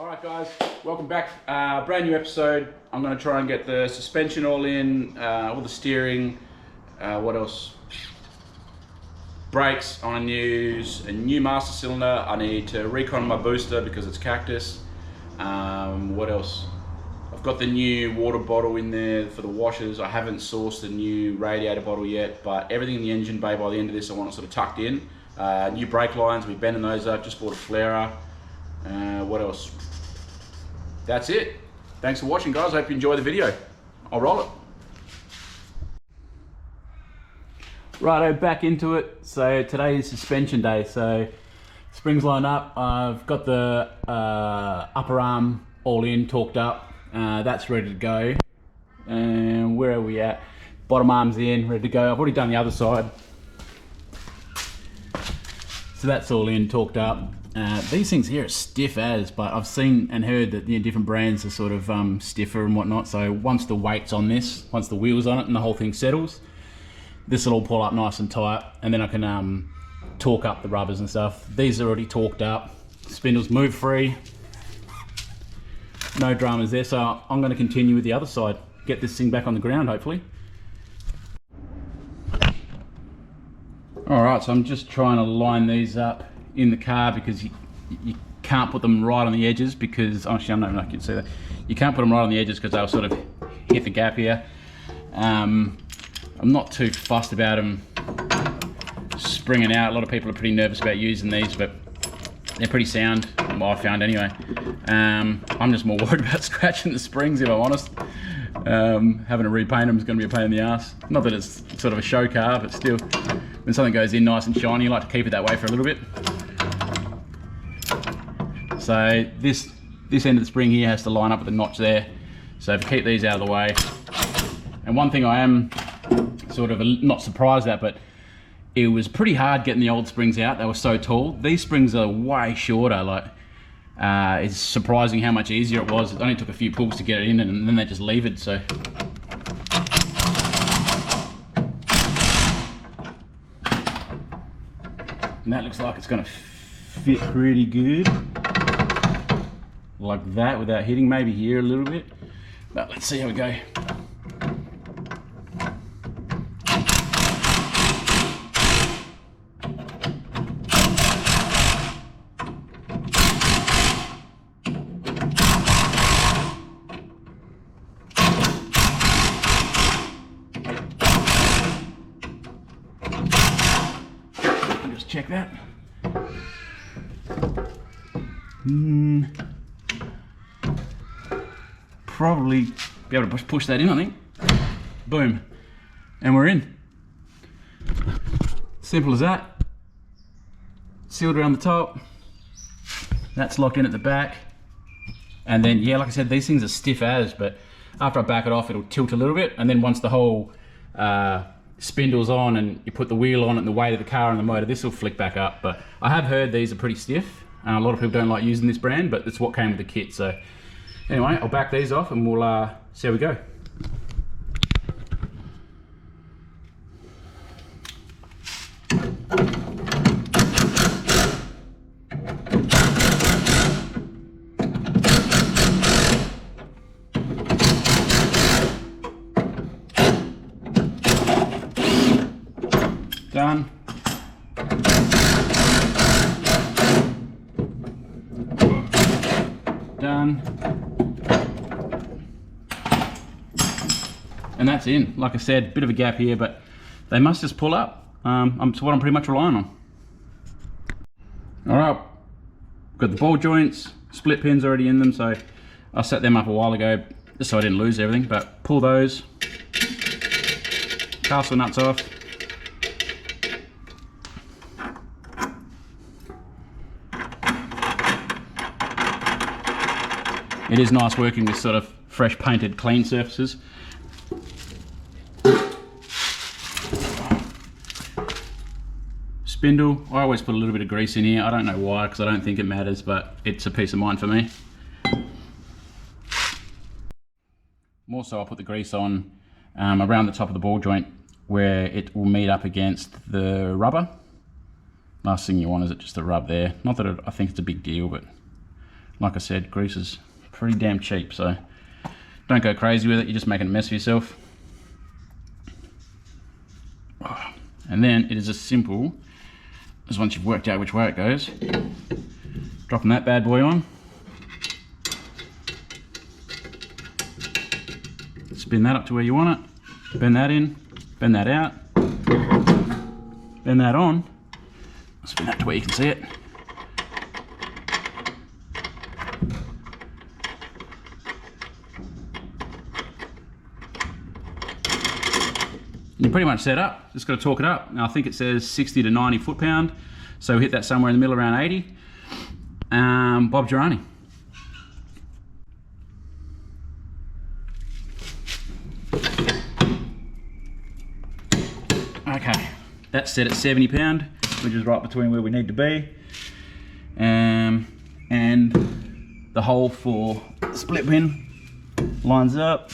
Alright guys, welcome back. Brand new episode. I'm going to try and get the suspension all in, all the steering, what else? Brakes. I want to use a new master cylinder. I need to recon my booster because it's cactus. What else? I've got the new water bottle in there for the washers. I haven't sourced the new radiator bottle yet, but everything in the engine bay by the end of this I want it sort of tucked in. New brake lines, we're bending those up, just bought a flare. What else? That's it. Thanks for watching guys, hope you enjoy the video. I'll roll it. Righto, back into it. So today is suspension day, so springs lined up. I've got the upper arm all in, torqued up. That's ready to go. And where are we at? Bottom arm's in, ready to go. I've already done the other side. So that's all in, torqued up. These things here are stiff as, but I've seen and heard that different brands are sort of stiffer and whatnot. So once the weight's on this, once the wheel's on it and the whole thing settles, this will all pull up nice and tight, and then I can torque up the rubbers and stuff. These are already torqued up. Spindles move free. No dramas there, so I'm going to continue with the other side. Get this thing back on the ground, hopefully. Alright, so I'm just trying to line these up in the car because you can't put them right on the edges because, actually I don't know if I can see that. You can't put them right on the edges because they'll sort of hit the gap here. I'm not too fussed about them springing out. A lot of people are pretty nervous about using these, but they're pretty sound, well, I found anyway. I'm just more worried about scratching the springs, if I'm honest. Having to repaint them is going to be a pain in the ass. Not that it's sort of a show car, but still, when something goes in nice and shiny, you like to keep it that way for a little bit. So this end of the spring here has to line up with the notch there. So if you keep these out of the way. And one thing I am sort of not surprised at, but it was pretty hard getting the old springs out. They were so tall. These springs are way shorter. Like it's surprising how much easier it was. It only took a few pulls to get it in, and then they just levered. So and that looks like it's going to fit pretty good, like that, without hitting. Maybe here a little bit, but let's see how we go. Just check that. Probably be able to push that in, I think. Boom. And we're in. Simple as that. Sealed around the top. That's locked in at the back. And then, yeah, like I said, these things are stiff as, but after I back it off, it'll tilt a little bit. And then once the whole spindle's on and you put the wheel on it and the weight of the car and the motor, this will flick back up. But I have heard these are pretty stiff. A lot of people don't like using this brand, but it's what came with the kit. So anyway, I'll back these off and we'll see how we go. Done. Done. And that's in. Like I said, bit of a gap here, but they must just pull up. It's what I'm pretty much relying on. Alright, got the ball joints, split pins already in them, so I set them up a while ago just so I didn't lose everything, but pull those, castle nuts off. It is nice working with sort of fresh painted clean surfaces. Spindle, I always put a little bit of grease in here. I don't know why, because I don't think it matters, but it's a peace of mind for me. More so, I'll put the grease on around the top of the ball joint where it will meet up against the rubber. Last thing you want is it just to rub there. Not that I think it's a big deal, but like I said, grease is pretty damn cheap, so don't go crazy with it, you're just making a mess of yourself. And then it is as simple as, once you've worked out which way it goes, dropping that bad boy on, spin that up to where you want it, bend that in, bend that out, bend that on, spin that to where you can see it. You're pretty much set up, just got to torque it up. Now I think it says 60 to 90 foot-pound, so hit that somewhere in the middle, around 80. Bob Girani. Okay, that's set at 70 pound, which is right between where we need to be. And the hole for split pin lines up.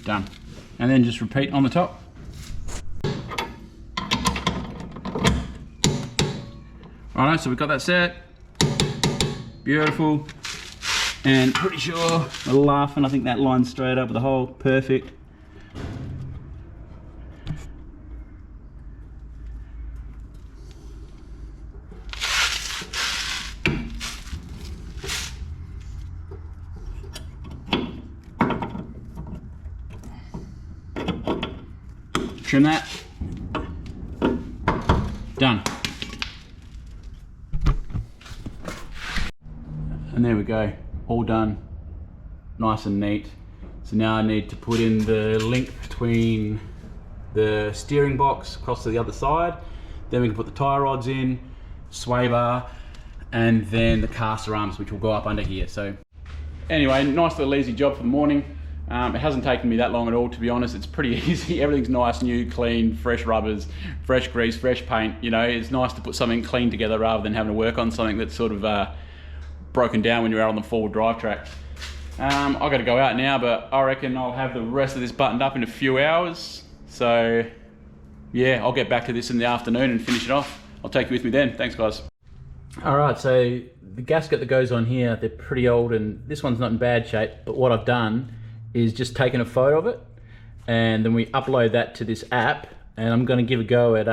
Done. And then just repeat on the top. Alright, so we've got that set. Beautiful. And pretty sure, we're laughing, I think that line's straight up with the hole. Perfect. Trim that. Done. And there we go, all done, nice and neat. So now I need to put in the link between the steering box across to the other side, then we can put the tie rods in, sway bar, and then the caster arms, which will go up under here. So anyway, nice little easy job for the morning. It hasn't taken me that long at all, to be honest. It's pretty easy. Everything's nice, new, clean, fresh rubbers, fresh grease, fresh paint. You know, it's nice to put something clean together rather than having to work on something that's sort of broken down when you're out on the forward drive track. I've got to go out now, but I reckon I'll have the rest of this buttoned up in a few hours. So yeah, I'll get back to this in the afternoon and finish it off. I'll take you with me then. Thanks, guys. All right, so the gasket that goes on here, they're pretty old, and this one's not in bad shape, but what I've done is just taken a photo of it, and then we upload that to this app, and I'm going to give a go at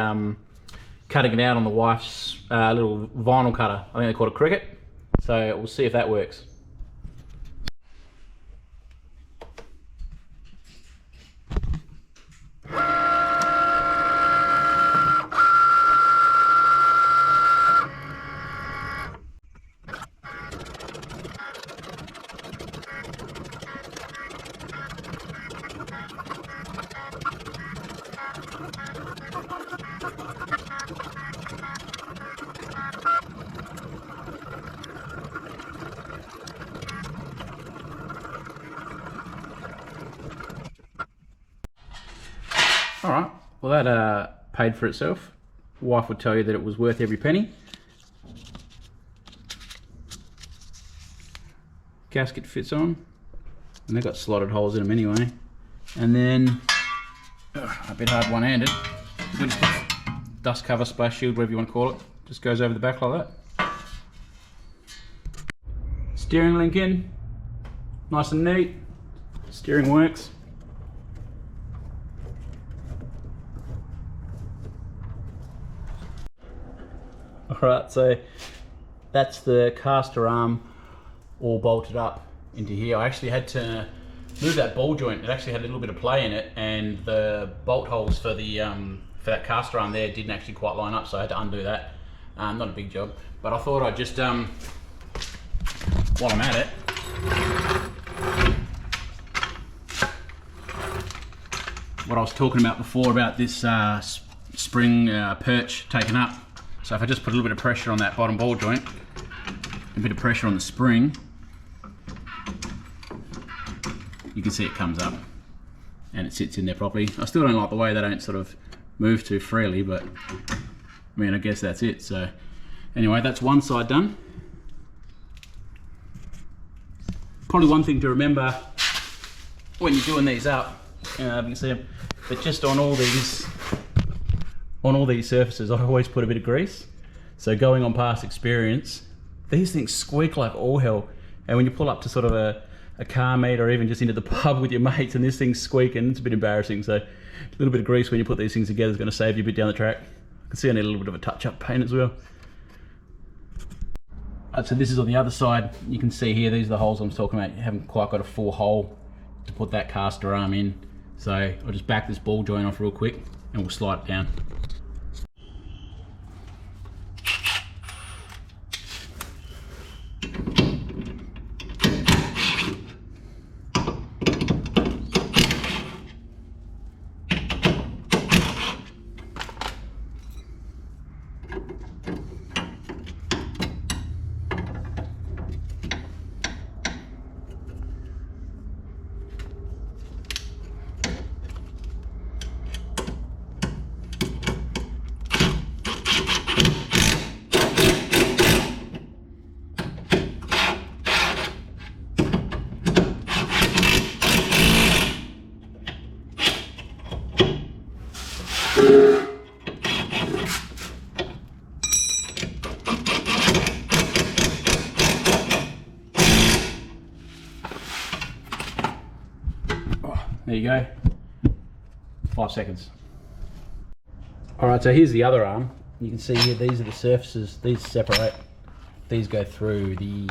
cutting it out on the wife's little vinyl cutter. I think they call it Cricut, so we'll see if that works. All right, well that paid for itself. Wife would tell you that it was worth every penny. Gasket fits on, and they've got slotted holes in them anyway. And then, a bit hard one-handed, we just put dust cover, splash shield, whatever you want to call it, just goes over the back like that. Steering link in, nice and neat, steering works. Alright, so that's the caster arm all bolted up into here. I actually had to move that ball joint. It actually had a little bit of play in it, and the bolt holes for the for that caster arm there didn't actually quite line up, so I had to undo that. Not a big job, but I thought I'd just, while I'm at it, what I was talking about before about this spring perch taken up. So if I just put a little bit of pressure on that bottom ball joint, a bit of pressure on the spring, you can see it comes up and it sits in there properly. I still don't like the way they don't sort of move too freely, but I mean, I guess that's it. So anyway, that's one side done. Probably one thing to remember when you're doing these up, you can see them, but just on all these surfaces, I always put a bit of grease. So going on past experience, these things squeak like all hell. And when you pull up to sort of a car meet or even just into the pub with your mates and this thing's squeaking, it's a bit embarrassing. So a little bit of grease when you put these things together is going to save you a bit down the track. I can see I need a little bit of a touch-up paint as well. So this is on the other side. You can see here, these are the holes I'm talking about. You haven't quite got a full hole to put that caster arm in. So I'll just back this ball joint off real quick and we'll slide it down. There you go, 5 seconds. All right, so here's the other arm. You can see here, these are the surfaces, these separate. These go through the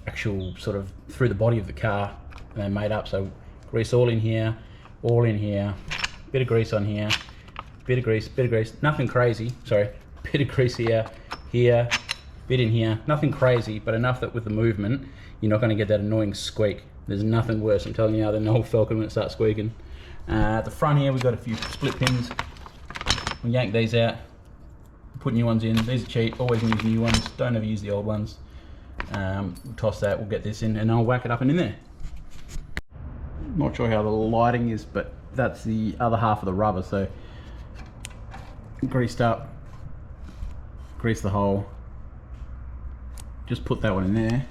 actual sort of, through the body of the car, and they're made up. So grease all in here, bit of grease on here, bit of grease, nothing crazy, sorry, bit of grease here, bit in here, nothing crazy, but enough that with the movement, you're not gonna get that annoying squeak. There's nothing worse, I'm telling you now, than an old FALLCON when it starts squeaking. At the front here, we've got a few split pins. We'll yank these out, put new ones in. These are cheap, always use new ones, don't ever use the old ones. We'll toss that, we'll get this in, and I'll whack it up and in there. Not sure how the lighting is, but that's the other half of the rubber, so greased up, grease the hole, just put that one in there.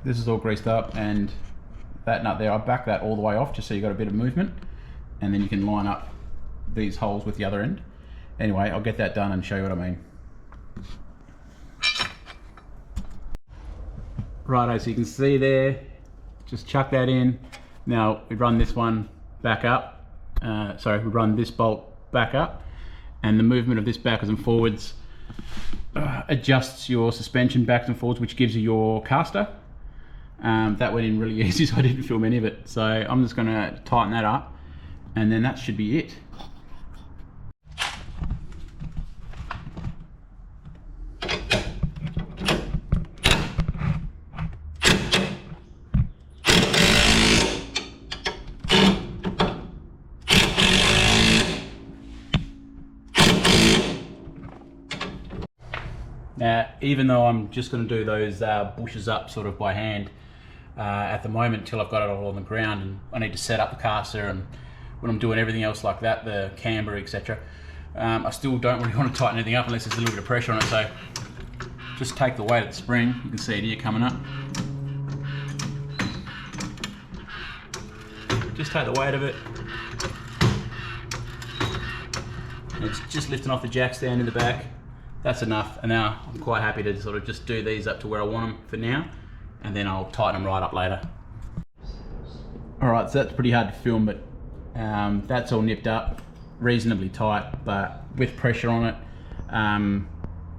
This is all greased up, and that nut there, I back that all the way off just so you got a bit of movement, and then you can line up these holes with the other end. Anyway, I'll get that done and show you what I mean. Righto, so you can see there, just chuck that in. Now we run this one back up, we run this bolt back up, and the movement of this backwards and forwards adjusts your suspension backwards and forwards, which gives you your caster. That went in really easy, so I didn't film any of it. So I'm just going to tighten that up, and then that should be it. Now, even though I'm just going to do those bushes up sort of by hand at the moment until I've got it all on the ground, and I need to set up the caster, and when I'm doing everything else like that, the camber, etc., I still don't really want to tighten anything up unless there's a little bit of pressure on it. So just take the weight of the spring, you can see it here coming up. Just take the weight of it. It's just lifting off the jack stand in the back. That's enough, and now I'm quite happy to sort of just do these up to where I want them for now, and then I'll tighten them right up later. Alright, so that's pretty hard to film, but that's all nipped up, reasonably tight, but with pressure on it.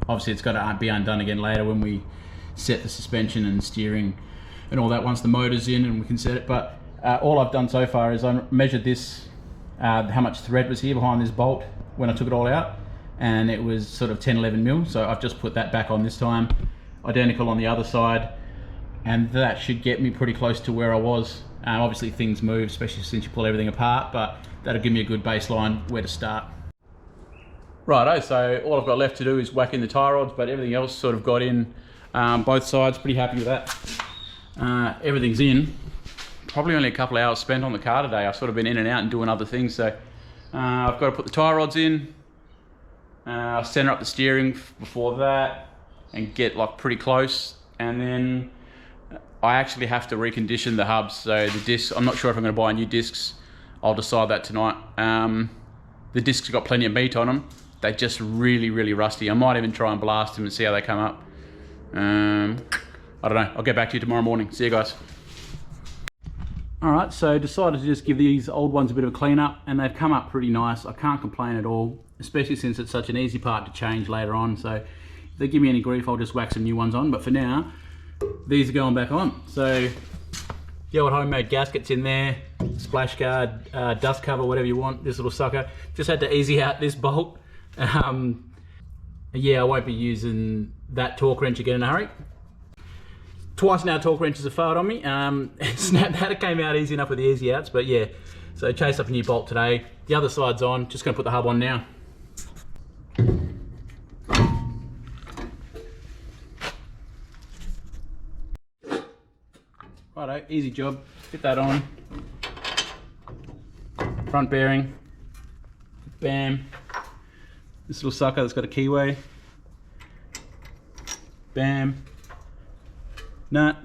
Obviously it's got to be undone again later when we set the suspension and steering and all that once the motor's in and we can set it. But all I've done so far is I measured this, how much thread was here behind this bolt when I took it all out, and it was sort of 10-11 mil, so I've just put that back on this time. Identical on the other side, and that should get me pretty close to where I was. Obviously things move, especially since you pull everything apart, but that'll give me a good baseline where to start. Righto, so all I've got left to do is whack in the tie rods, but everything else sort of got in both sides. Pretty happy with that. Everything's in. probably only a couple of hours spent on the car today. I've sort of been in and out and doing other things. So I've got to put the tie rods in, center up the steering before that, and get like pretty close. And then I actually have to recondition the hubs. So the discs, I'm not sure if I'm going to buy new discs. I'll decide that tonight. The discs have got plenty of meat on them. They're just really, really rusty. I might even try and blast them and see how they come up. I don't know. I'll get back to you tomorrow morning. See you guys. All right, so decided to just give these old ones a bit of a clean up, and they've come up pretty nice. I can't complain at all, especially since it's such an easy part to change later on. So if they give me any grief, I'll just whack some new ones on. But for now, these are going back on. So the old homemade gaskets in there, splash guard, dust cover, whatever you want. This little sucker. Just had to easy out this bolt. Yeah, I won't be using that torque wrench again in a hurry. Twice now torque wrenches have failed on me. Snapped that, it came out easy enough with the easy outs, but yeah. So chased up a new bolt today. The other side's on, just gonna put the hub on now. Righto, easy job, fit that on. Front bearing, bam. This little sucker that's got a keyway, bam. Nut.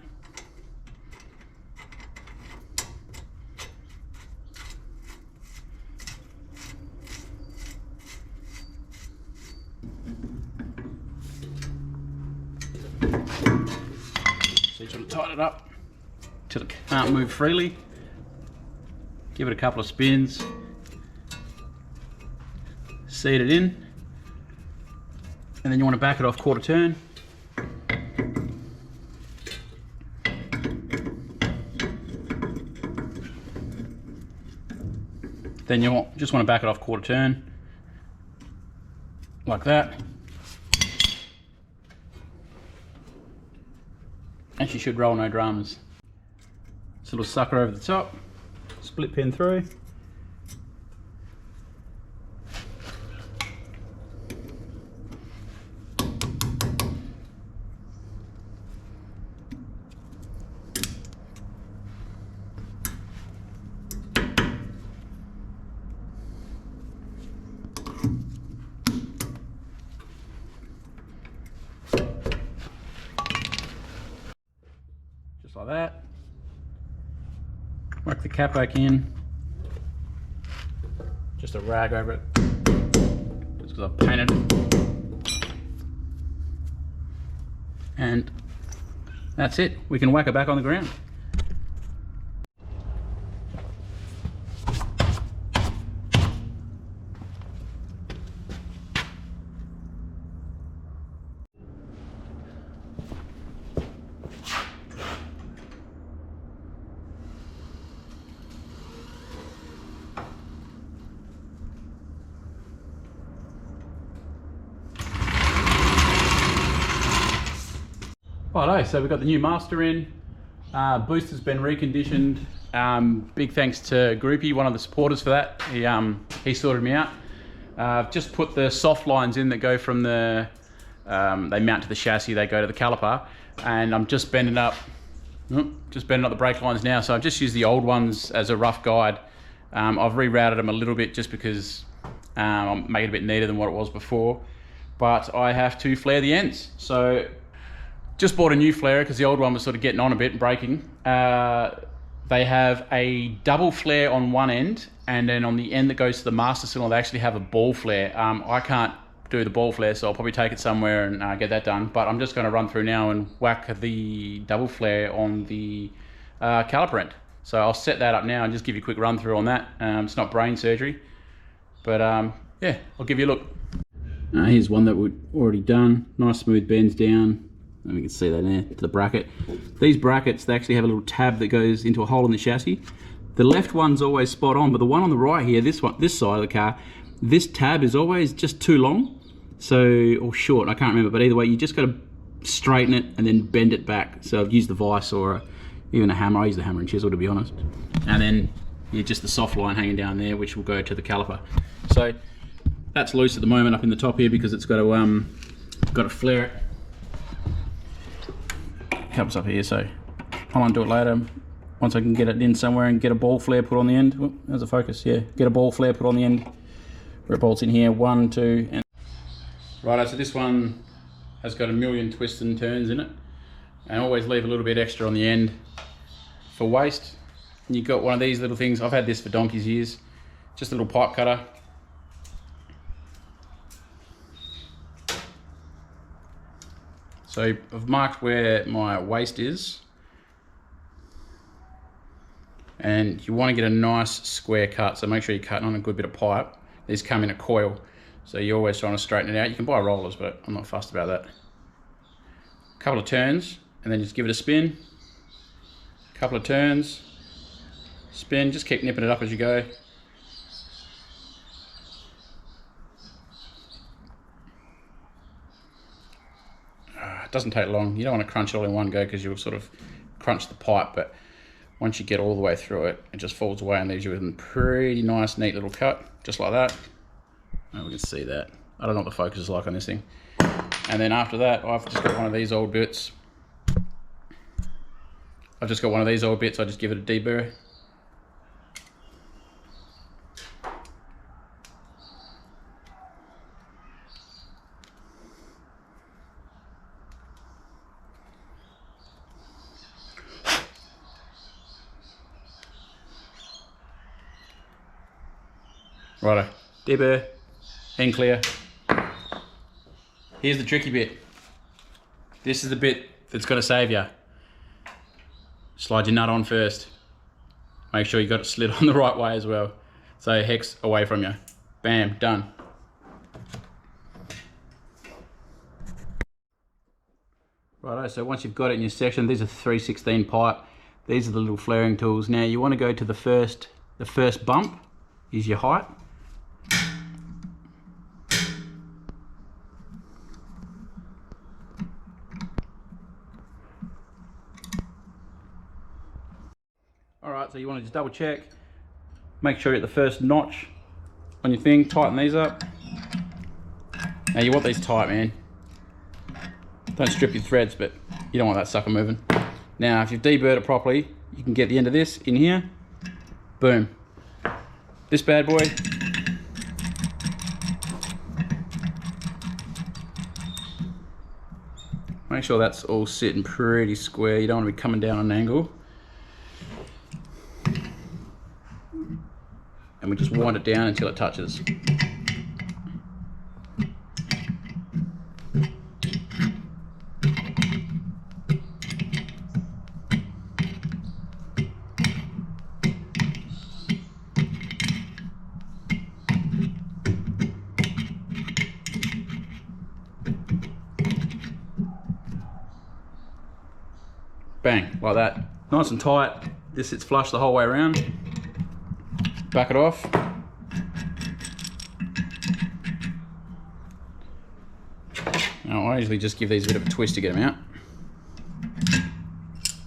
So you sort of tighten it up till it can't move freely. Give it a couple of spins. Seat it in. And then you want to back it off quarter turn. Then you just want to back it off quarter turn, like that. And she should roll no dramas. This little sucker over the top, split pin through. Like that. Work the cap back in. Just a rag over it. Just because I've painted it. And that's it. We can whack it back on the ground. Righto, so we've got the new master in. Booster's been reconditioned. Big thanks to Groupie, one of the supporters for that. He sorted me out. I've just put the soft lines in that go from the, they mount to the chassis, they go to the caliper, and I'm just bending up the brake lines now. So I've just used the old ones as a rough guide. I've rerouted them a little bit just because I'm making it a bit neater than what it was before, but I have to flare the ends. So just bought a new flare because the old one was sort of getting on a bit and breaking. They have a double flare on one end, and then on the end that goes to the master cylinder, they actually have a ball flare. I can't do the ball flare, so I'll probably take it somewhere and get that done. But I'm just going to run through now and whack the double flare on the caliper end. So I'll set that up now and just give you a quick run through on that. It's not brain surgery, but yeah, I'll give you a look. Here's one that we've already done. Nice smooth bends down. And we can see that there to the bracket. These brackets, they actually have a little tab that goes into a hole in the chassis. The left one's always spot on, but the one on the right here, this side of the car, this tab is always just too long, or short, I can't remember, but either way, you just got to straighten it and then bend it back. So I've used the vise or even a hammer. I use the hammer and chisel, to be honest. And then just the soft line hanging down there, which will go to the caliper. So that's loose at the moment up in the top here because it's got to flare it. Comes up here, so I'll undo it later. once I can get it in somewhere and get a ball flare put on the end. Whoop, there's a focus, yeah. Get a ball flare put on the end where it bolts in here, 1, 2, and... Righto, so this one has got a million twists and turns in it. And always leave a little bit extra on the end for waste. And you've got one of these little things. I've had this for donkey's years. Just a little pipe cutter. So I've marked where my waste is. And you want to get a nice square cut, so make sure you're cutting on a good bit of pipe. These come in a coil, so you're always trying to straighten it out. You can buy rollers, but I'm not fussed about that. A couple of turns, and then just give it a spin. A couple of turns, spin, just keep nipping it up as you go. It doesn't take long. You don't want to crunch it all in one go because you'll sort of crunch the pipe, but once you get all the way through it, it just falls away and leaves you with a pretty nice, neat little cut, just like that. Oh, we can see that. I don't know what the focus is like on this thing. And then after that, I've just got one of these old bits. I just give it a deburr. Righto, deburr, end clear. Here's the tricky bit. This is the bit that's going to save you. Slide your nut on first. Make sure you got it slid on the right way as well. So hex away from you. Bam, done. Righto, so once you've got it in your section, these are 3/16 pipe. These are the little flaring tools. Now you want to go to the first bump is your height. Alright, so you want to just double check, make sure you're at the first notch on your thing, tighten these up. Now you want these tight, man. Don't strip your threads, but you don't want that sucker moving. Now if you've deburred it properly, you can get the end of this in here, boom. This bad boy, make sure that's all sitting pretty square. You don't want to be coming down on an angle. And we just wind it down until it touches. Bang, like that. Nice and tight. This sits flush the whole way around. Back it off. Now I usually just give these a bit of a twist to get them out.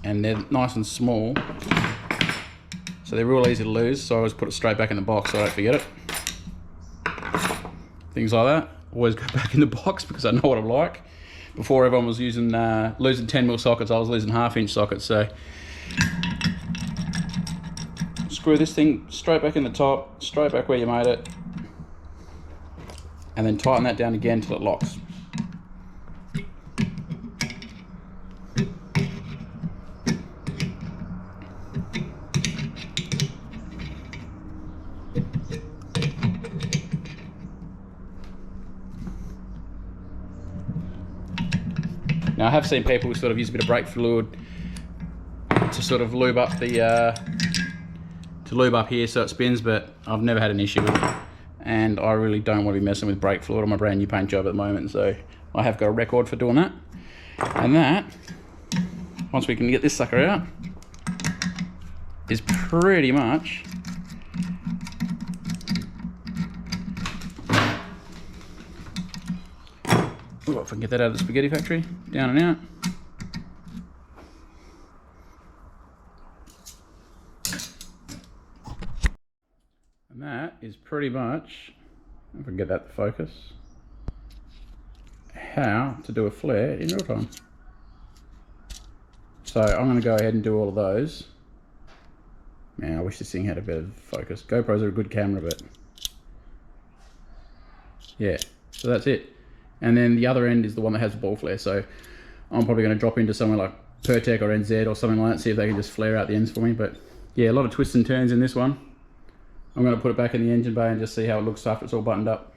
And they're nice and small, so they're real easy to lose, so I always put it straight back in the box so I don't forget it. Things like that, always go back in the box because I know what I'm like. Before everyone was using losing 10mm sockets, I was losing 1/2 inch sockets, so screw this thing straight back in the top, straight back where you made it, and then tighten that down again till it locks. Now I have seen people sort of use a bit of brake fluid to sort of lube up the lube up here so it spins, but I've never had an issue with it, and I really don't want to be messing with brake fluid on my brand new paint job at the moment, so I have got a record for doing that. And that, once we can get this sucker out, is pretty much oh, if I can get that out of the spaghetti factory, down and out. And that is pretty much, if I can get that to focus, how to do a flare in real time. So I'm going to go ahead and do all of those Man, I wish this thing had a better focus. GoPros are a good camera, but yeah, so that's it. And then the other end is the one that has the ball flare, so I'm probably going to drop into somewhere like Pertec or NZ or something like that, see if they can just flare out the ends for me. But yeah, a lot of twists and turns in this one. I'm going to put it back in the engine bay and just see how it looks after it's all buttoned up.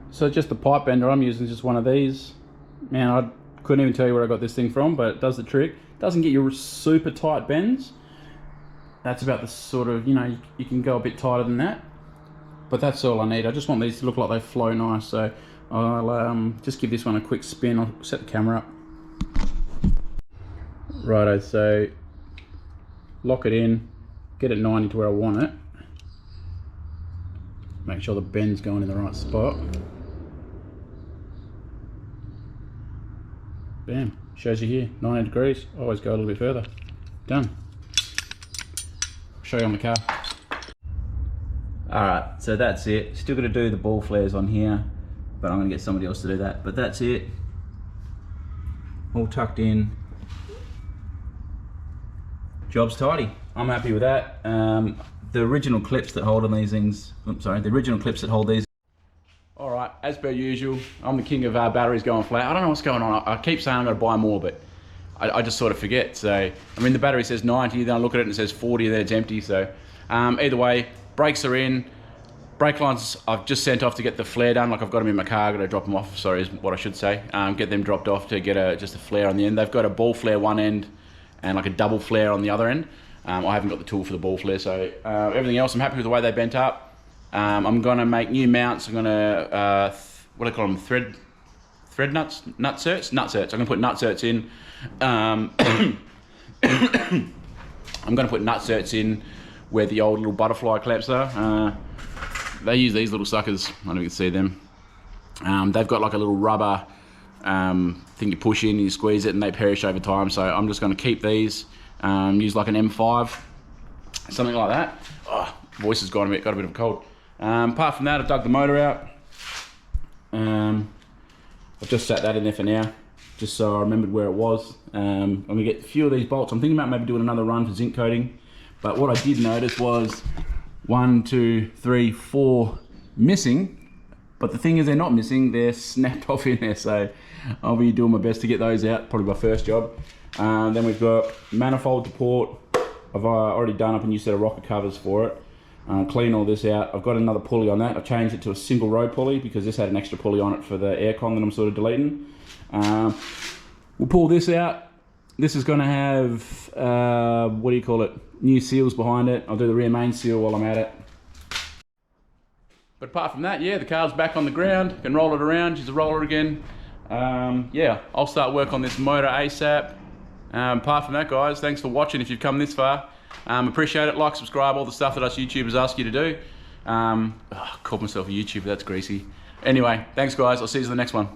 So just the pipe bender I'm using is just one of these. Man, I couldn't even tell you where I got this thing from, but it does the trick. Doesn't get you super tight bends. That's about the sort of, you know, you can go a bit tighter than that. But that's all I need. I just want these to look like they flow nice. So I'll just give this one a quick spin. I'll set the camera up. Righto, so lock it in, get it 90 to where I want it. Make sure the bend's going in the right spot. Bam, shows you here, 90 degrees. Always go a little bit further. Done. Show you on the car. Alright, so that's it. Still got to do the ball flares on here, but I'm going to get somebody else to do that. But that's it. All tucked in. Job's tidy. I'm happy with that. The original clips that hold on these things, the original clips that hold these. Alright, as per usual, I'm the king of batteries going flat. I don't know what's going on. I keep saying I'm going to buy more, but I just sort of forget. So, I mean, the battery says 90, then I look at it and it says 40, and then it's empty. So, either way, brakes are in. Brake lines I've just sent off to get the flare done. Like, I've got them in my car, I've got to drop them off, sorry is what I should say. Get them dropped off to get just a flare on the end. They've got a ball flare one end and like a double flare on the other end. I haven't got the tool for the ball flare, so everything else, I'm happy with the way they bent up. I'm gonna make new mounts. I'm gonna, what do I call them, thread nuts? Nutserts? Nutserts. I'm gonna put nutserts in. I'm gonna put nutserts in where the old little butterfly clamps are. They use these little suckers, I don't know if you can see them. They've got like a little rubber thing you push in, you squeeze it, and they perish over time. So I'm just gonna keep these, use like an M5, something like that. Oh, voice has got a bit of a cold. Apart from that, I've dug the motor out. I've just sat that in there for now, just so I remembered where it was. I'm gonna get a few of these bolts. I'm thinking about maybe doing another run for zinc coating. But what I did notice was 1, 2, 3, 4 missing. But the thing is, they're not missing, they're snapped off in there. So I'll be doing my best to get those out, probably my first job. Then we've got manifold to port. I've already done up a new set of rocker covers for it. Clean all this out. I've got another pulley on that. I've changed it to a single row pulley because this had an extra pulley on it for the aircon that I'm sort of deleting. We'll pull this out. This is going to have, what do you call it, new seals behind it. I'll do the rear main seal while I'm at it. But apart from that, yeah, the car's back on the ground. Can roll it around, use the roller again. Yeah, I'll start work on this motor ASAP. Apart from that, guys, thanks for watching if you've come this far. Appreciate it. Like, subscribe, all the stuff that us YouTubers ask you to do. Called myself a YouTuber, that's greasy. Anyway, thanks guys, I'll see you in the next one.